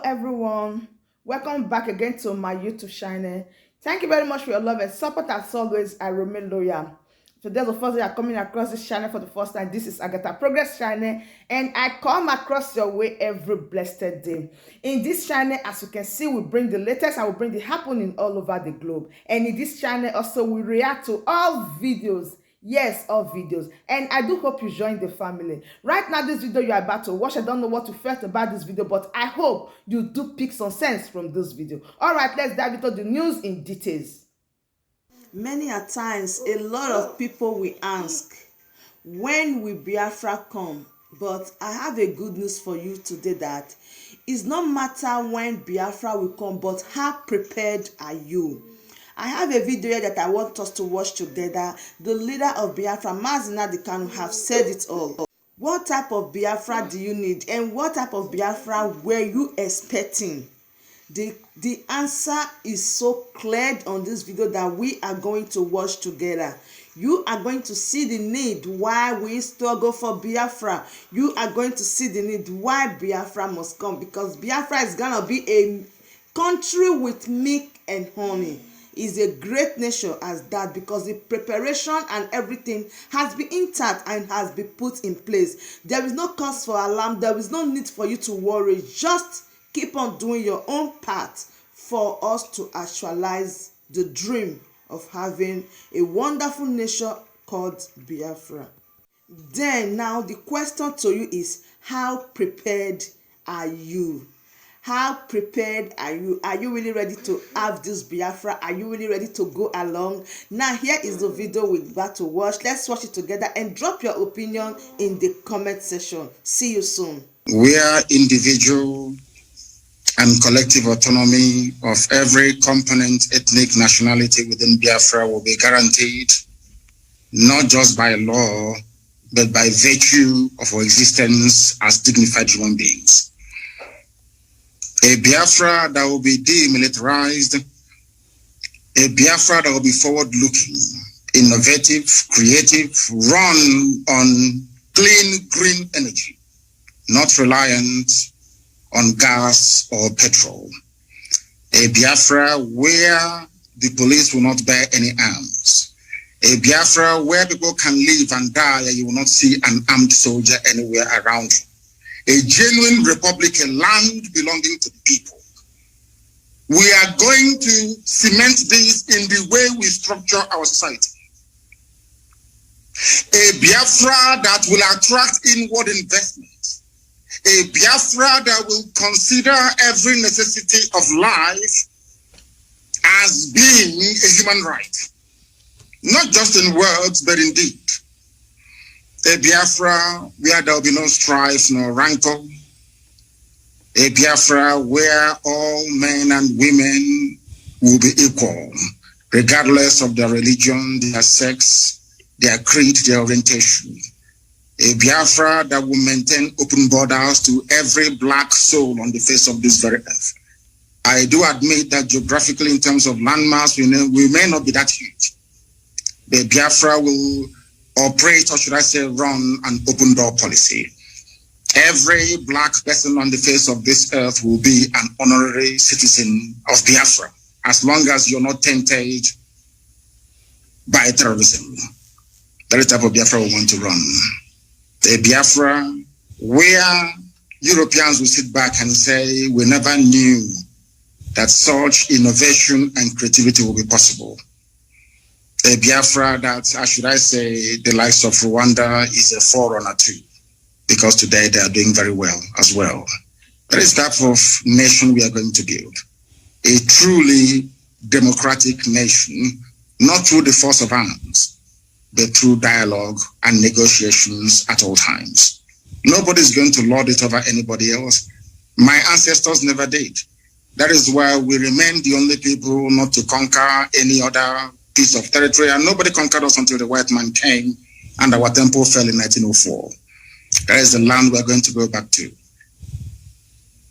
everyone. Welcome back again to my YouTube channel. Thank you very much for your love and support. As always, I remain loyal. So there's the first day you are coming across this channel for the first time. This is Agatha Progress channel, and I come across your way every blessed day. In this channel, as you can see, we bring the latest and we bring the happening all over the globe. And in this channel also, we react to all videos. Yes, all videos. And I do hope you join the family. Right now, this video you are about to watch, I don't know what you felt about this video, but I hope you do pick some sense from this video. All right, let's dive into the news in details. Many a times, a lot of people will ask, when will Biafra come? But I have a good news for you today that it's not matter when Biafra will come, but how prepared are you? I have a video here that I want us to watch together. The leader of Biafra, Mazinadi Kanu, have said it all. What type of Biafra do you need? And what type of Biafra were you expecting? The answer is so clear on this video that we are going to watch together. You are going to see the need why we struggle for Biafra. You are going to see the need why Biafra must come, because Biafra is going to be a country with milk and honey. Is a great nation as that, because the preparation and everything has been intact and has been put in place. There is no cause for alarm. There is no need for you to worry. Just keep on doing your own part for us to actualize the dream of having a wonderful nation called Biafra. Then now the question to you is, how prepared are you? How prepared are you? Are you really ready to have this Biafra? Are you really ready to go along? Now, here is the video we're about to watch. Let's watch it together and drop your opinion in the comment section. See you soon. Where individual and collective autonomy of every component, ethnic, nationality within Biafra will be guaranteed, not just by law, but by virtue of our existence as dignified human beings. A Biafra that will be demilitarized, a Biafra that will be forward-looking, innovative, creative, run on clean, green energy, not reliant on gas or petrol. A Biafra where the police will not bear any arms. A Biafra where people can live and die and you will not see an armed soldier anywhere around you. A genuine republic, a land belonging to the people. We are going to cement this in the way we structure our society. A Biafra that will attract inward investment. A Biafra that will consider every necessity of life as being a human right. Not just in words, but in deed. A Biafra where there will be no strife, no rancor. A Biafra where all men and women will be equal, regardless of their religion, their sex, their creed, their orientation. A Biafra that will maintain open borders to every black soul on the face of this very earth. I do admit that geographically, in terms of landmass, we may not be that huge. The Biafra will operate, or should I say, run an open door policy. Every black person on the face of this earth will be an honorary citizen of Biafra, as long as you're not tainted by terrorism. That is the type of Biafra we want to run. A Biafra where Europeans will sit back and say, we never knew that such innovation and creativity will be possible. A Biafra that, how should I say, the likes of Rwanda is a forerunner to, because today they are doing very well as well. That is the type of nation we are going to build. A truly democratic nation, not through the force of arms, but through dialogue and negotiations at all times. Nobody is going to lord it over anybody else. My ancestors never did. That is why we remain the only people not to conquer any other piece of territory, and nobody conquered us until the white man came and our temple fell in 1904. That is the land we're going to go back to.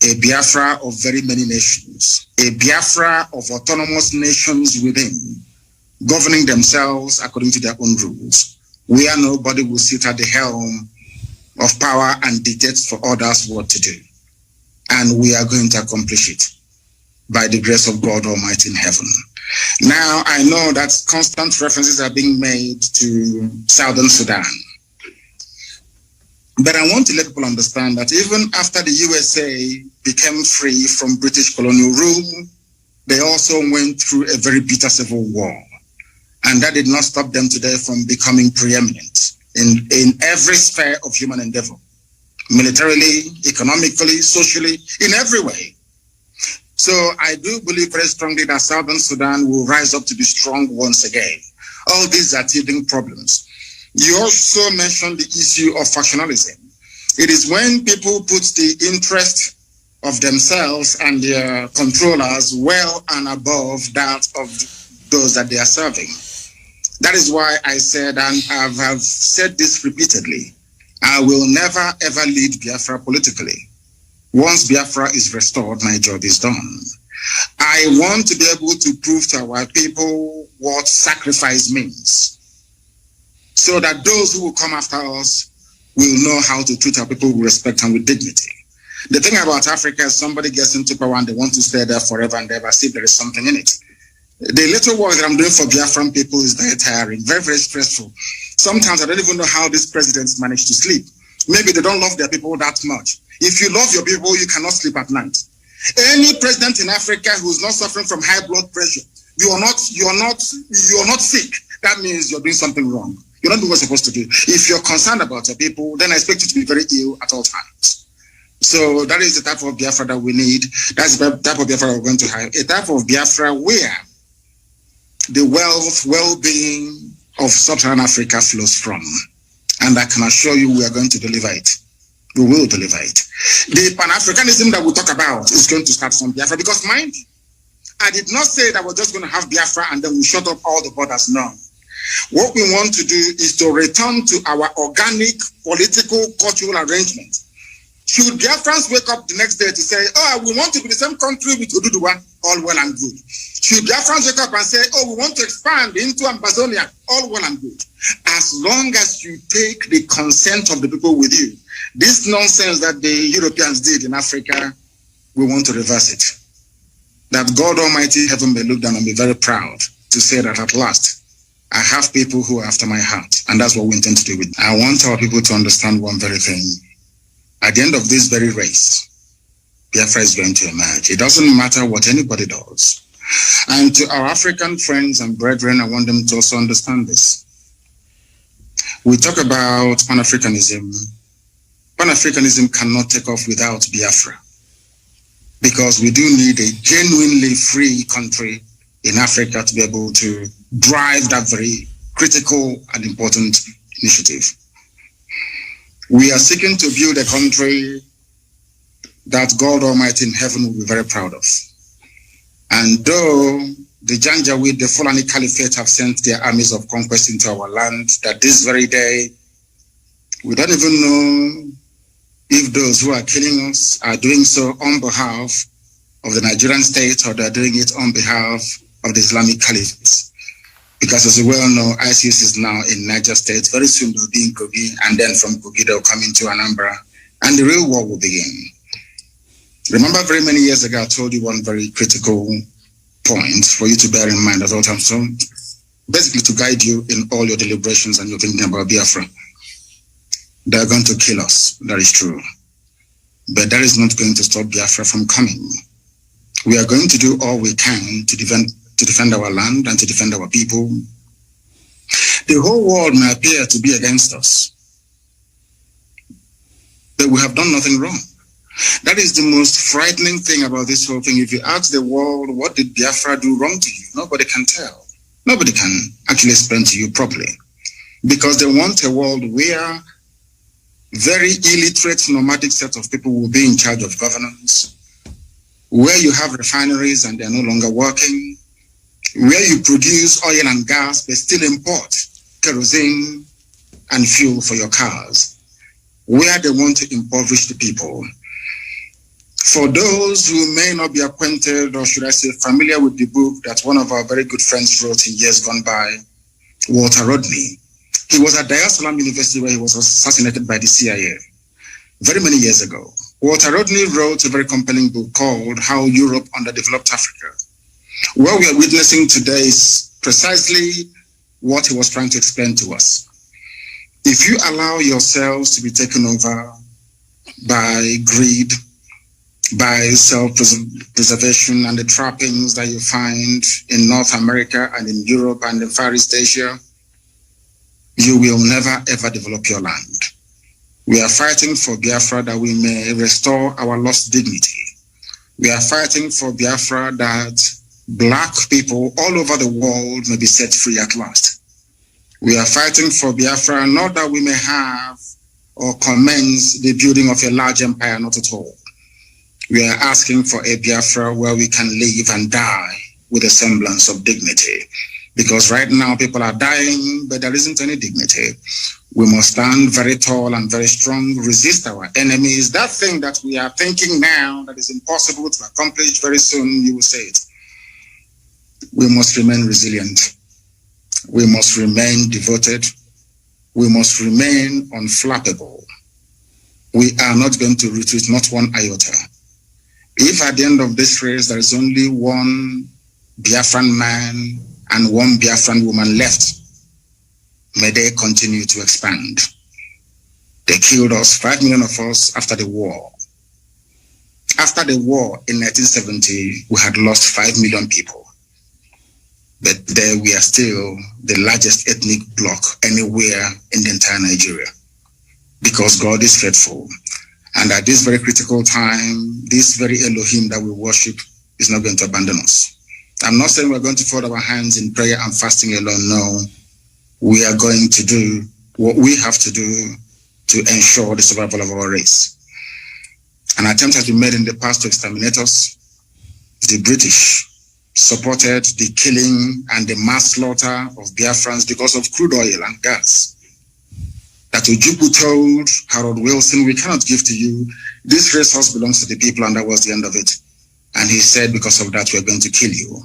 A Biafra of very many nations. A Biafra of autonomous nations within, governing themselves according to their own rules, where nobody will sit at the helm of power and dictate for others what to do. and we are going to accomplish it by the grace of God Almighty in heaven. Now, I know that constant references are being made to Southern Sudan. But I want to let people understand that even after the USA became free from British colonial rule, they also went through a very bitter civil war. And that did not stop them today from becoming preeminent in every sphere of human endeavor. Militarily, economically, socially, in every way. So I do believe very strongly that Southern Sudan will rise up to be strong once again. All these are teething problems. You also mentioned the issue of factionalism. It is when people put the interest of themselves and their controllers well and above that of those that they are serving. That is why I said, and I have said this repeatedly, I will never ever lead Biafra politically. Once Biafra is restored, my job is done. I want to be able to prove to our people what sacrifice means, so that those who will come after us will know how to treat our people with respect and with dignity. The thing about Africa is somebody gets into power and they want to stay there forever and ever, see if there is something in it. The little work that I'm doing for Biafran people is very tiring, very, very stressful. Sometimes I don't even know how these presidents manage to sleep. Maybe they don't love their people that much. If you love your people, you cannot sleep at night. Any president in Africa who's not suffering from high blood pressure, you are not sick. That means you're doing something wrong. You're not doing what you're supposed to do. If you're concerned about your people, then I expect you to be very ill at all times. So that is the type of Biafra that we need. That's the type of Biafra we're going to have. A type of Biafra where the wealth, well-being of Sub-Saharan Africa flows from. And I can assure you we are going to deliver it. We will deliver it. The Pan-Africanism that we talk about is going to start from Biafra, because mind, I did not say that we're just going to have Biafra and then we shut up all the borders. No. What we want to do is to return to our organic political, cultural arrangement. Should Biafrans wake up the next day to say, oh, we want to be the same country with Oduduwa, all well and good. Should Biafrans wake up and say, oh, we want to expand into Amazonia, all well and good. As long as you take the consent of the people with you, this nonsense that the Europeans did in Africa, we want to reverse it. That God Almighty heaven may look down and be very proud to say that at last, I have people who are after my heart. And that's what we intend to do with it. I want our people to understand one very thing. At the end of this very race, Biafra is going to emerge. It doesn't matter what anybody does. And to our African friends and brethren, I want them to also understand this. We talk about Pan-Africanism. Pan-Africanism cannot take off without Biafra, because we do need a genuinely free country in Africa to be able to drive that very critical and important initiative. We are seeking to build a country that God Almighty in heaven will be very proud of. And though the Janjaweed, the Fulani Caliphate, have sent their armies of conquest into our land, that this very day, we don't even know if those who are killing us are doing so on behalf of the Nigerian state or they're doing it on behalf of the Islamic Caliphate. Because as you well know, ISIS is now in Niger State. Very soon they'll be in Kogi, and then from Kogi they'll come into Anambra, and the real war will begin. Remember, very many years ago, I told you one very critical point for you to bear in mind at all times. So basically to guide you in all your deliberations and your thinking about Biafra. They're going to kill us. That is true. But that is not going to stop Biafra from coming. We are going to do all we can to defend our land and to defend our people. The whole world may appear to be against us, but we have done nothing wrong. That is the most frightening thing about this whole thing. If you ask the world, what did Biafra do wrong to you? Nobody can tell. Nobody can actually explain to you properly, because they want a world where very illiterate nomadic set of people will be in charge of governance, where you have refineries and they're no longer working, where you produce oil and gas but still import kerosene and fuel for your cars, where they want to impoverish the people. For those who may not be acquainted, or should I say familiar with the book that one of our very good friends wrote in years gone by, Walter Rodney. He was at Ďàýs University where he was assassinated by the CIA very many years ago. Walter Rodney wrote a very compelling book called How Europe Underdeveloped Africa. What we are witnessing today is precisely what he was trying to explain to us. If you allow yourselves to be taken over by greed, by self-preservation and the trappings that you find in North America and in Europe and in Far East Asia, you will never ever develop your land. We are fighting for Biafra that we may restore our lost dignity. We are fighting for Biafra that Black people all over the world may be set free at last. We are fighting for Biafra not that we may have or commence the building of a large empire, not at all. We are asking for a Biafra where we can live and die with a semblance of dignity. Because right now people are dying, but there isn't any dignity. We must stand very tall and very strong, resist our enemies. That thing that we are thinking now that is impossible to accomplish very soon, you will say it. We must remain resilient. We must remain devoted. We must remain unflappable. We are not going to retreat, not one iota. If at the end of this race there is only one Biafran man and one Biafran woman left, may they continue to expand. They killed us, 5 million of us, after the war. After the war in 1970, we had lost 5 million people. But there we are still the largest ethnic bloc anywhere in the entire Nigeria. Because God is faithful. And at this very critical time, this very Elohim that we worship is not going to abandon us. I'm not saying we're going to fold our hands in prayer and fasting alone. No, we are going to do what we have to do to ensure the survival of our race. An attempt has been made in the past to exterminate us. The British supported the killing and the mass slaughter of Biafrans because of crude oil and gas. That Ojukwu told Harold Wilson, we cannot give to you. This resource belongs to the people, and that was the end of it. And he said, because of that, we're going to kill you.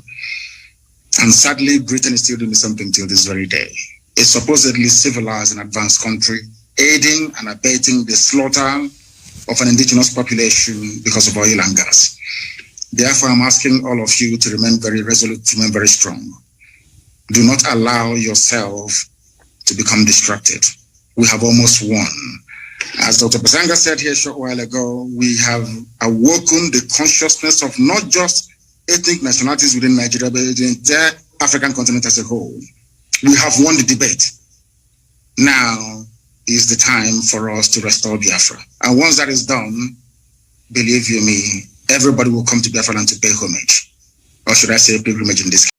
And sadly, Britain is still doing something till this very day. A supposedly civilized and advanced country, aiding and abating the slaughter of an indigenous population because of oil and gas. Therefore, I'm asking all of you to remain very resolute, to remain very strong. Do not allow yourself to become distracted. We have almost won. As Dr. Basanga said here a short while ago, we have awoken the consciousness of not just ethnic nationalities within Nigeria, but the entire African continent as a whole. We have won the debate. Now is the time for us to restore Biafra. And once that is done, believe you me, everybody will come to Biafra and to pay homage. Or should I say pilgrimage in this case.